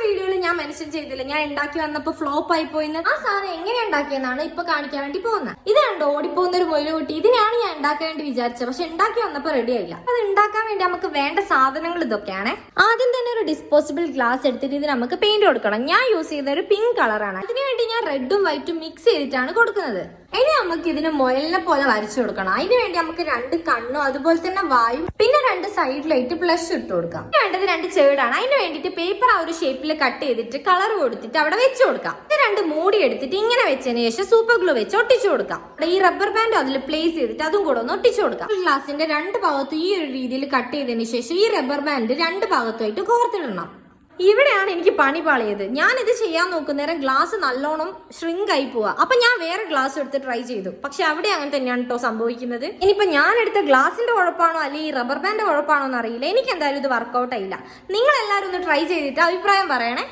വീഡിയോയിൽ ഞാൻ മെൻഷൻ ചെയ്തില്ല ഞാൻ ഉണ്ടാക്കി വന്നപ്പോ ഫ്ലോപ്പ് ആയി പോയിന്ന്. ആ സാധനം എങ്ങനെ ഉണ്ടാക്കിയെന്നാണ് ഇപ്പൊ കാണിക്കാൻ വേണ്ടി പോകുന്നത്. ഇത് കണ്ടോ ഓടിപ്പോകുന്ന ഒരു മൊയില് കുട്ടി. ഇതിനാണ് ഞാൻ ഉണ്ടാക്കാൻ വേണ്ടി വിചാരിച്ചത്, പക്ഷെ ഉണ്ടാക്കി വന്നപ്പോ റെഡി ആയില്ല. അത് ഉണ്ടാക്കാൻ വേണ്ടി നമുക്ക് വേണ്ട സാധനങ്ങൾ ഇതൊക്കെയാണ്. ആദ്യം തന്നെ ഒരു ഡിസ്പോസിബിൾ ഗ്ലാസ് എടുത്തിട്ട് ഇത് നമുക്ക് പെയിന്റ് കൊടുക്കണം. ഞാൻ യൂസ് ചെയ്ത ഒരു പിങ്ക് കളറാണ്. അതിനുവേണ്ടി ഞാൻ റെഡും വൈറ്റും മിക്സ് ചെയ്തിട്ടാണ് കൊടുക്കുന്നത്. ഇനി നമുക്ക് ഇതിന് മുയലിനെ പോലെ വരച്ചു കൊടുക്കണം. അതിന് വേണ്ടി നമുക്ക് 2 കണ്ണും അതുപോലെ തന്നെ വായും പിന്നെ 2 സൈഡിലായിട്ട് ബ്ലഷ് ഇട്ട് കൊടുക്കാം. വേണ്ടത് 2 ചേടാണ്. അതിന് വേണ്ടിയിട്ട് പേപ്പർ ആ ഒരു ഷേപ്പിൽ കട്ട് ചെയ്തിട്ട് കളർ കൊടുത്തിട്ട് അവിടെ വെച്ച് കൊടുക്കാം. 2 മൂടി എടുത്തിട്ട് ഇങ്ങനെ വെച്ചതിന് ശേഷം സൂപ്പർ ഗ്ലൂ വെച്ച് ഒട്ടിച്ചു കൊടുക്കാം. ഈ റബ്ബർ ബാൻഡ് അതിൽ പ്ലേസ് ചെയ്തിട്ട് അതും കൂടെ ഒന്ന് ഒട്ടിച്ചു കൊടുക്കാം. ഗ്ലാസിന്റെ 2 ഭാഗത്തും ഈ ഒരു രീതിയിൽ കട്ട് ചെയ്തതിന് ശേഷം ഈ റബ്ബർ ബാൻഡ് 2 ഭാഗത്തുമായിട്ട് കോർത്തിടണം. ഇവിടെയാണ് എനിക്ക് പണി പാളിയത്. ഞാൻ ഇത് ചെയ്യാൻ നോക്കുന്നേരം ഗ്ലാസ് നല്ലോണം ഷ്രിങ്ക് ആയി പോവാ. അപ്പൊ ഞാൻ വേറെ ഗ്ലാസ് എടുത്ത് ട്രൈ ചെയ്തു. പക്ഷെ അവിടെ അങ്ങനെ തന്നെയാണ് കേട്ടോ സംഭവിക്കുന്നത്. ഇനിയിപ്പോ ഞാൻ എടുത്ത ഗ്ലാസിന്റെ കുഴപ്പമാണോ അല്ലെങ്കിൽ ഈ റബ്ബർ ബാൻഡ് കുഴപ്പമാണോ എന്ന് അറിയില്ല. എനിക്ക് എന്തായാലും ഇത് വർക്കൗട്ട് ആയില്ല. നിങ്ങൾ എല്ലാവരും ഒന്ന് ട്രൈ ചെയ്തിട്ട് അഭിപ്രായം പറയണേ.